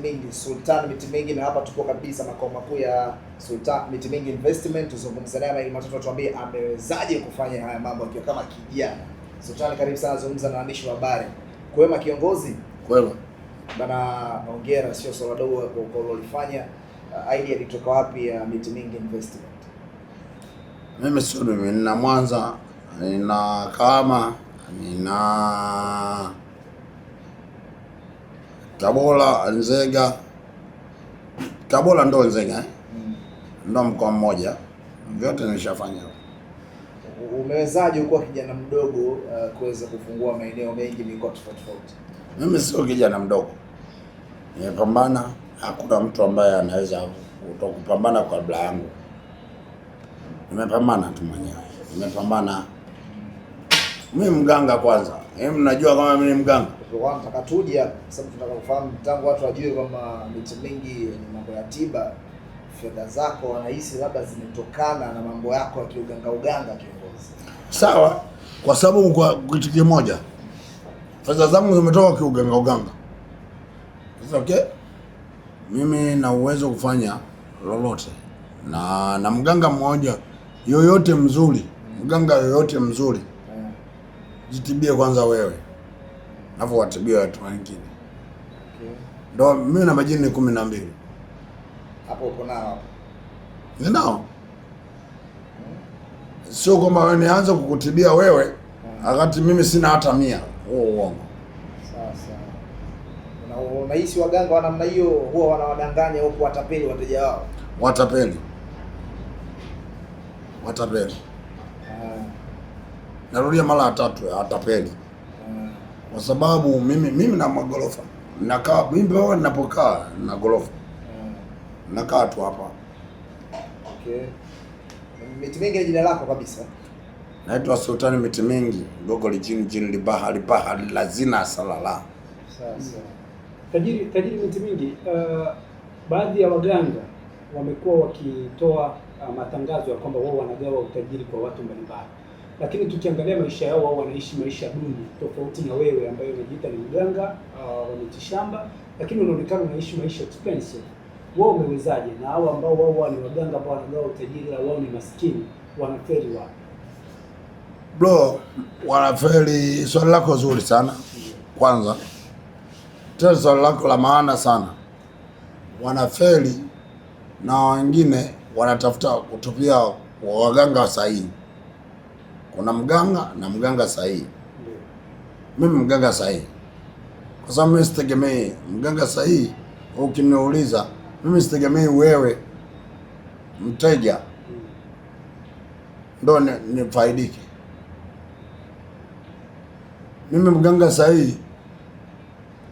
Mingi, Sultan Miti Mingi, na hapa tupo kabisa makao makuu ya Sultan Miti Mingi Investment. Tuzungumze naye ili matatu tuambie amewezaje kufanya haya mambo akiwa kama kijana. Sultan, karibu sana, zungumza na waandishi wa habari. Kwema kiongozi? Kwema. Bana, hongera, sio swala dogo kwa ulilofanya. Idea ilitoka wapi ya Miti Mingi Investment? Mimi sio mimi, nina Mwanza, nina Kahama, nina Tabora, Nzega. Tabora ndo Nzega ndo mkoa mmoja. Vyote nilishafanya. Umewezaje kuwa kijana mdogo kuweza kufungua maeneo mengi mikoa tofauti? Mimi sio kijana mdogo. Nimepambana, hakuna mtu ambaye anaweza kutokupambana kwa kabla yangu. Nimepambana tu mwenyewe. Nimepambana. Mimi mganga kwanza. Mnajua kama mimi ni mganga? Kwa nataka tuje hapa sababu tunataka kufahamu tangu watu wajue kwamba Miti Mingi ni mambo ya tiba. Fedha zako wanahisi labda zimetokana na mambo yako ya uganga kiongozi. Sawa, kwa sababu kwa kitu kimoja. Fedha zangu zimetoka kiuganga. It's okay. Mimi na uwezo kufanya lolote. Na mganga mmoja yoyote mzuri, mganga yoyote mzuri. Jitibie kwanza wewe. Alafu watibie watu wengine. Okay. Ndio mimi na majini 12. Hapo uko nao hapo. Ninao. Sio kwamba wewe nianze kukutibia wewe wakati mimi sina hata 100. Huo uongo. Sawa. Unahisi waganga wa namna hiyo huwa wanawadanganya huko, watapeli wateja wao? Watapeli. Narudia mara 3, watapeli. Kwa sababu mimi na magorofa. Nakaa mimi wewe ninapokaa na gorofa. Nakaa tu hapa. Okay. Miti Mingi ni jina lako kabisa? Naitwa Sultan Miti Mingi, gogo jini bahari lazina salala. Sasa. Tajiri Miti Mingi, baadhi ya waganga wamekuwa wakitoa matangazo ya kwamba wao wanagawa utajiri kwa watu mbalimbali. Lakini tukiangalia maisha yao, wao wanaishi maisha duni tofauti na wewe ambaye unajiita ni mganga wa mitishamba, lakini unaonekana unaishi maisha expensive. Wao umewezaje? Na hao ambao wao ni waganga ambao wanagawa utajiri na wao ni maskini, wanafeli wapi? Bro, wanafeli. Swali lako zuri sana. Kwanza, tena swali lako la maana sana. Wanafeli na wengine wanatafuta kutupia waganga sahihi. Kuna mganga na mganga sahihi. Mimi mganga sahihi. Kwa sababu mimi sitegemei mganga sahihi. Ukiniuliza, mimi sitegemei wewe mteja ndo nifaidike. Mimi mganga sahihi.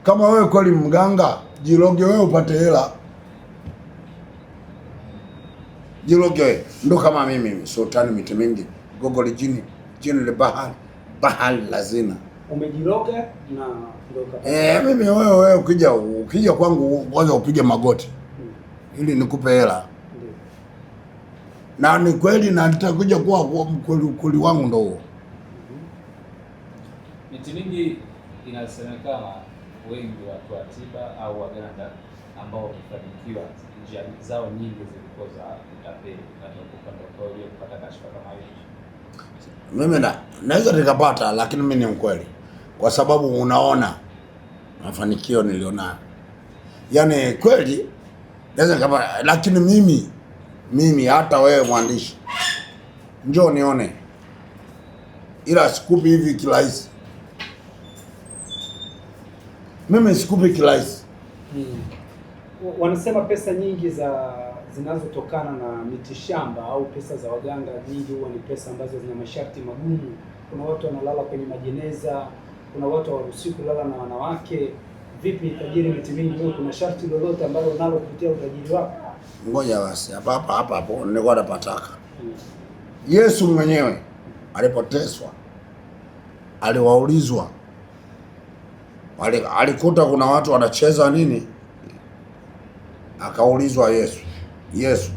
Kama wewe kweli mganga, jiroge wewe upate hela. Jiroge ndo kama mimi Sultan Miti Mingi, gogo jini bahari lazina. Umejiroga na ndo mimi wewe ukija kwangu kwanza upige magoti. Ili nikupe hela. Na ni kweli na nitakuja kuwa mkweli wangu ndo huo. Miti Mingi inasemekana wengi watu wa tiba au waganga ambao wamefanikiwa, njia zao nyingi zilikuwa za utapeli na kupanda kupata kashfa kama hiyo. Mimi naweza nikapata, lakini mimi ni mkweli. Kwa sababu unaona mafanikio niliona. Yaani kweli naweza nikapata, lakini mimi hata wewe mwandishi njoo nione. Ila sikupi hivi kirahisi. Mimi sikupi kirahisi. Wanasema pesa nyingi zinazotokana na mitishamba au pesa za waganga nyingi huwa ni pesa ambazo zina masharti magumu. Kuna watu wanalala kwenye majeneza, kuna watu hawaruhusiwi kulala na wanawake. Vipi tajiri Miti Mingi, wewe kuna sharti lolote ambalo unalo kupitia utajiri wako? Ngoja basi, hapo nilikuwa napataka. Yesu mwenyewe alipoteswa, aliwaulizwa, alikuta kuna watu wanacheza nini, akaulizwa Yesu,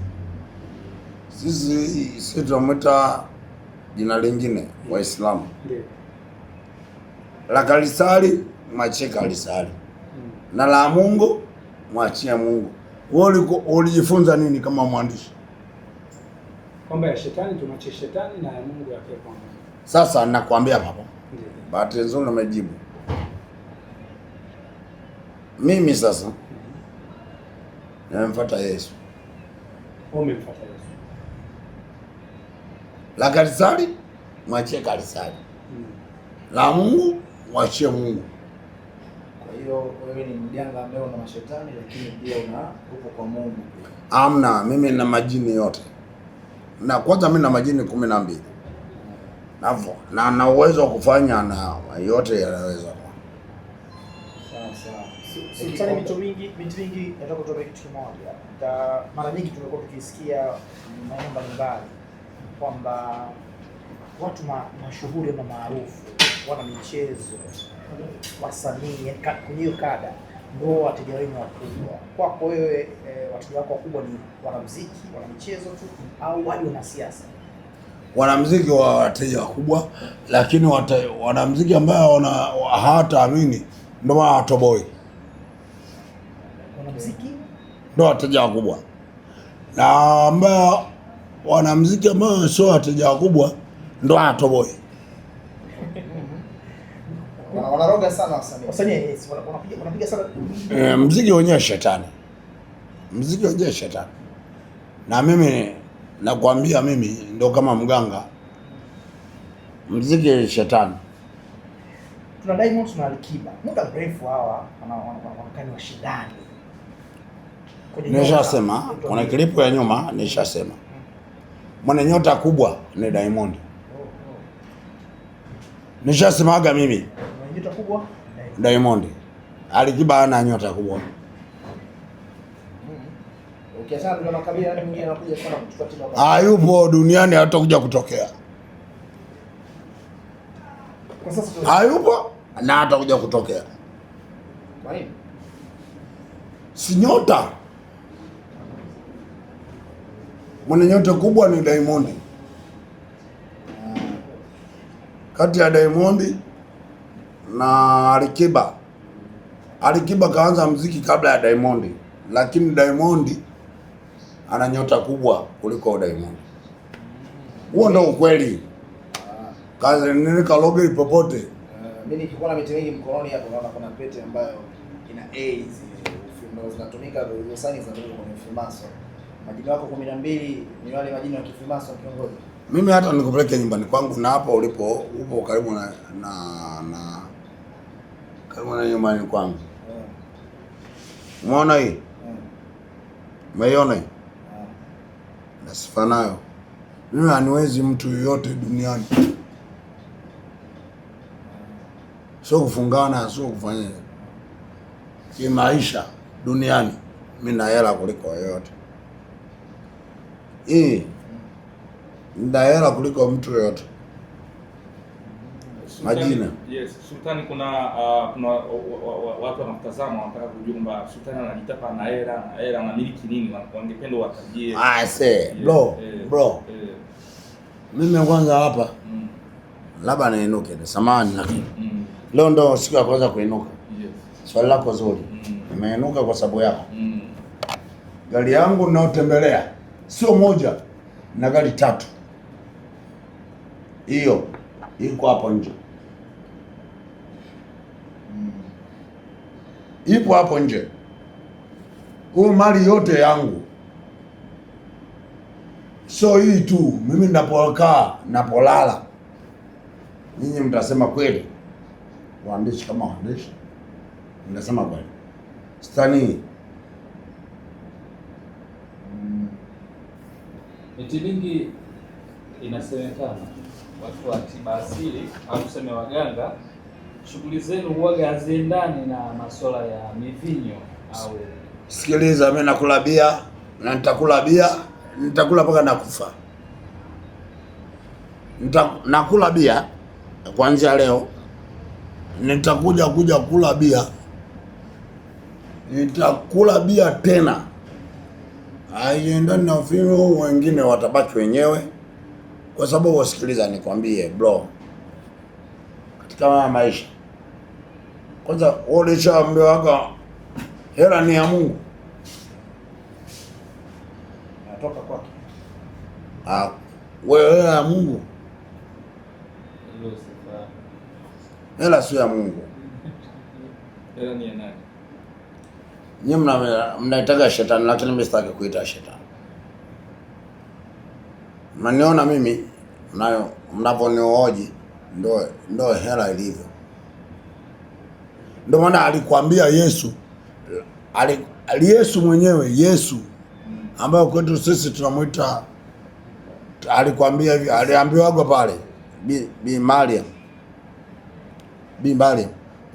sisi tunamwita jina lingine Waislamu, la kalisali macheka alisali na la Mungu mwachie Mungu. Wewe ulijifunza nini kama mwandishi? Kwamba ya shetani tumwachie shetani na ya Mungu yake kwanza. Sasa nakwambia baba. Bahati nzuri umejibu. Mimi sasa nimemfuata Yesu. Umemfuata Yesu. La kanisani mwachie kanisani. La Mungu mwachie Mungu. Kwa hiyo wewe ni mjanga ambaye una mashetani lakini pia upo kwa Mungu. Amna, mimi na majini yote. Na kwanza mimi na majini 12. Na uwezo wa kufanya na yote yanaweza. Sawa sawa. Sultani, vitu vingi nataka kutoa kitu kimoja. Mara nyingi tumekuwa tukisikia maeneo mbalimbali kwamba watu mashuhuri na maarufu, wana michezo, wasanii, kwenye hiyo kada ndio wateja wenu wakubwa. Kwako wewe, wateja wako wakubwa ni wanamuziki, wana michezo tu au wale wana siasa? Wanamuziki wa wateja wakubwa, lakini wanamuziki ambao hawataamini ndio watoboi. Wanamuziki ndio wateja wakubwa. Na ambao wanamuziki ambao sio wateja wakubwa ndio watoboi. Wanaroga sana wasanii. Wasanii yes, wanapiga sana. Muziki wenyewe shetani. Muziki wenyewe shetani. Na mimi nakwambia, mimi ndio kama mganga. Muziki shetani. Tuna Diamond, tuna Alikiba. Muda mrefu hawa wanakani washindani. Nishasema, kuna klipu ya nyuma nishasema. Mwenye nyota kubwa ni Diamond. Nishasemaga mimi. Mwenye nyota kubwa Diamond. Alikiba hana nyota kubwa. Ukiachana na makabila yale mwingine anakuja sana kutufuatilia. Hayupo duniani, hatakuja kutokea. Kwa sasa hayupo na hatakuja kutokea. Kwa nini? Si nyota. Mwenye nyota kubwa ni Diamond. Kati ya Diamond na Alikiba. Alikiba kaanza muziki kabla ya Diamond, lakini Diamond ana nyota kubwa kuliko Diamond. Huo ndio ukweli. Kazi nini kaloge popote. Mimi nikikuwa na miti mingi mkononi hapo naona kuna pete ambayo ina AIDS ndio zinatumika hizo signs zinatumika kwenye Freemason. Majini wako 12 ni wale majini wa Freemason kiongozi. Mimi hata nikupeleke nyumbani kwangu na hapo ulipo upo karibu na karibu na nyumbani kwangu. Umeona hii? Umeiona hii? Na sifa nayo. Mimi haniwezi mtu yoyote duniani. Sio kufungana, sio kufanya. Kimaisha duniani mimi na hela kuliko yoyote. Nina hela kuliko mtu yoyote. Majina. Yes, Sultani, kuna watu wanakutazama wanataka kujua kwamba Sultani anajitapa na hela anamiliki nini, wangependa watajie. Bro. Mimi kwanza hapa labda niinuke ni samani, lakini leo ndo siku ya kwanza kuinuka. Yes. Swali lako zuri. Nimeinuka kwa sababu yako. Gari yangu ninayotembelea sio moja, na gari 3. Hiyo iko hapo nje. Ipo hapo nje. Huo mali yote yangu. So hii tu, mimi ninapokaa, napolala. Ninyi mtasema kweli. Waandishi kama waandishi. Mtasema kweli. Stani. Miti mingi inasemekana watu wa tiba asili au tuseme waganga, shughuli zenu huwaga haziendani na masuala ya mivinyo au. Sikiliza, mimi nakula bia na nitakula bia, nitakula mpaka nakufa. Nakula bia kuanzia leo, nitakuja kula bia. Nitakula bia tena. Haiendani na vinyo, wengine watabaki wenyewe. Kwa sababu wasikiliza nikwambie bro. Katika maisha. Kwanza ulishaambiwaga Hela ni ya Mungu. Natoka kwake. Wewe hela ya Mungu. Hilo sifa. Hela sio ya Mungu. Hela ni ya nani? Nyinyi mnaitaga shetani, lakini mimi sitaki kuita shetani. Mnaniona mimi mnaponioje ndo hela ilivyo. Ndio maana alikwambia Yesu, Yesu mwenyewe, Yesu ambaye kwetu sisi tunamuita, alikwambia hivi, aliambiwa pale Bi Mariam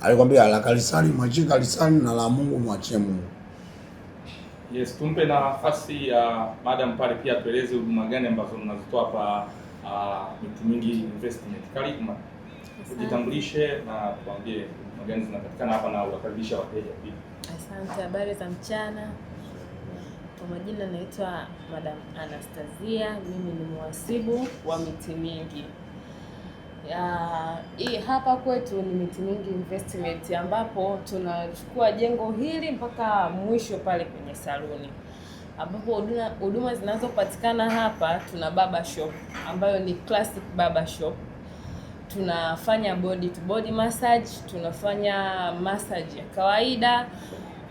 alikwambia la kanisani mwachie kanisani na la Mungu mwachie Mungu. Yes, tumpe nafasi ya madam pale pia tueleze huduma gani ambazo mnazitoa hapa Miti Mingi Investment. Karibu, ujitambulishe na tuambie huduma gani zinapatikana hapa na uwakaribisha wateja pia. Asante, habari za mchana. Kwa majina naitwa Madam Anastasia, mimi ni mhasibu wa Miti Mingi. Hii hapa kwetu ni Miti Mingi Investment ambapo tunachukua jengo hili mpaka mwisho pale kwenye saluni. Ambapo huduma zinazopatikana hapa, tuna barber shop ambayo ni classic barber shop. Tunafanya body to body massage, tunafanya massage ya kawaida,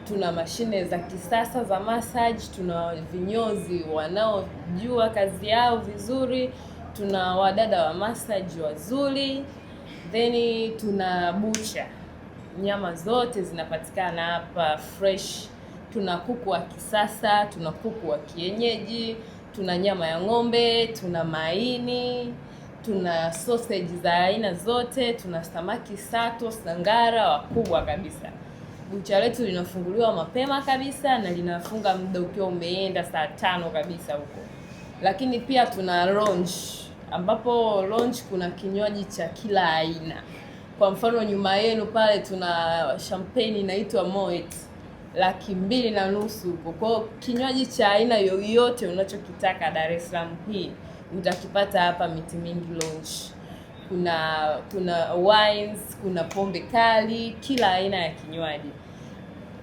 tuna mashine za kisasa za massage, tuna vinyozi wanaojua kazi yao vizuri, tuna wadada wa massage wazuri, then tuna bucha. Nyama zote zinapatikana hapa fresh. Tuna kuku wa kisasa, tuna kuku wa kienyeji, tuna nyama ya ng'ombe, tuna maini, tuna sausage za aina zote, tuna samaki sato, sangara wakubwa kabisa. Bucha letu linafunguliwa mapema kabisa na linafunga muda ukiwa umeenda saa 5 kabisa huko. Lakini pia tuna lounge, ambapo lounge kuna kinywaji cha kila aina. Kwa mfano nyuma yenu pale tuna champagne inaitwa Moet 250,000 huko. Kwa kinywaji cha aina yoyote unachokitaka Dar es Salaam hii utakipata hapa Miti Mingi Lounge. Kuna wines, kuna pombe kali, kila aina ya kinywaji.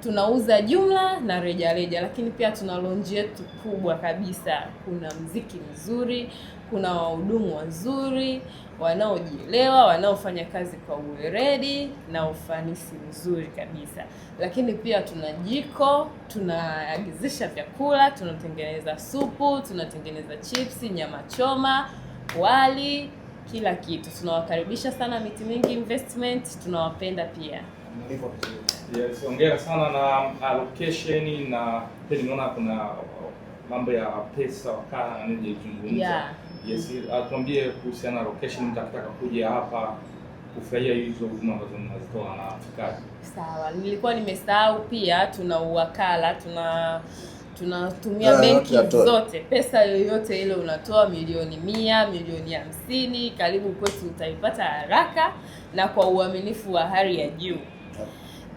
Tunauza jumla na rejareja, lakini pia tuna lounge yetu kubwa kabisa. Kuna mziki mzuri, kuna wahudumu wazuri, wanaojielewa, wanaofanya kazi kwa uweredi na ufanisi mzuri kabisa. Lakini pia tuna jiko, tunaagizisha vyakula, tunatengeneza supu, tunatengeneza chipsi, nyama choma, wali, kila kitu. Tunawakaribisha sana Miti Mingi Investment, tunawapenda pia. Yes, hongera sana na location na pia nimeona kuna mambo ya pesa wakala na nini jizungumza. Yeah. Yes, atuambie kuhusiana na location mtakataka kuja hapa kufurahia hizo huduma ambazo mnazitoa na fikaji. Sawa, nilikuwa nimesahau pia tuna uwakala, tunatumia benki zote. Pesa yoyote ile unatoa, milioni 100, milioni 50, karibu kwetu utaipata haraka na kwa uaminifu wa hali ya juu.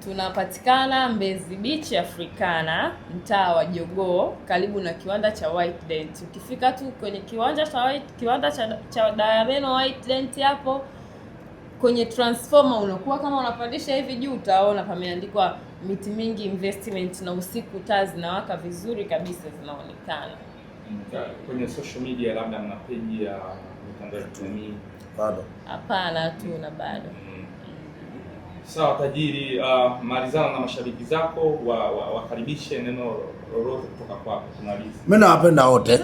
Tunapatikana Mbezi Beach Africana, mtaa wa Jogoo, karibu na kiwanda cha White Dent. Ukifika tu kwenye kiwanda cha Diamond White Dent, hapo kwenye transformer unakuwa kama unapandisha hivi juu, utaona pameandikwa Miti Mingi Investment, na usiku taa zinawaka vizuri kabisa, zinaonekana. Kwenye social media labda mna page ya mitandao ya kijamii? Bado. Hapana, tuna bado. Sawa tajiri, malizana na mashabiki zako, wakaribishe neno lolote kutoka kwako tunaliza. Mimi nawapenda wote.